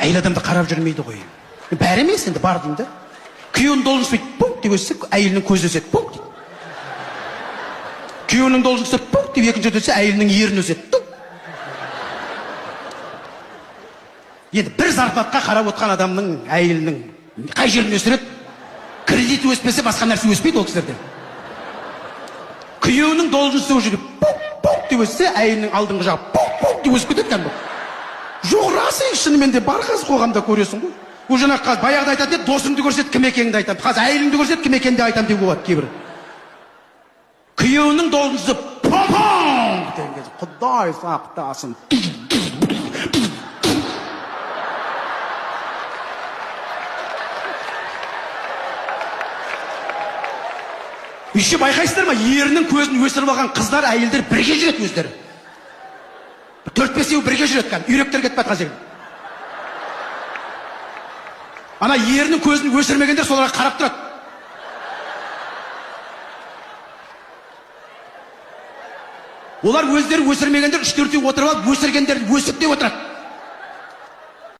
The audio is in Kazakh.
Әйел адамды қарап жүрмейді ғой. Бәрі емес енді, бар деймін да. Күйеуінің должность дейді, пункт деп өтсе, әйелінің көзі өседі, пункт дейді. Күйеуінің должность дейді, пункт деп екінші өтсе, әйелінің ерін өседі. Енді бір зарплатқа қарап отқан адамның әйелінің қай жерін өсіреді? Кредиті өспесе, басқа нәрсе өспейді ол кісілерде. Күйеуінің должность жүріп, пункт деп өссе, әйелінің алдыңғы жағы пункт деп өсіп кетеді кәдімгі. Жоқ, рас шынымен де бар қазір қоғамда көресің ғой. Ол жаңағы қазір баяғыда айтады, досыңды көрсет, кім екеніңді айтамын. Қазір әйеліңді көрсет, кім екеніңді айтамын деуге болады кейбір. Күйеуінің должности пам-пам деген кезде, Құдай сақтасын. Еще байқайсыздар ма, ерінің көзін өсіріп алған қыздар, әйелдер бірге жүреді өздері. 4-5 бірге жүреді кәдімгі, үйректер кетпеді қазір. Ана ерінің көзін өсірмегендер соларға қарап тұрады. Олар өздері өсірмегендер 3-4 отырып алып, өсіргендер өсіп деп отырады.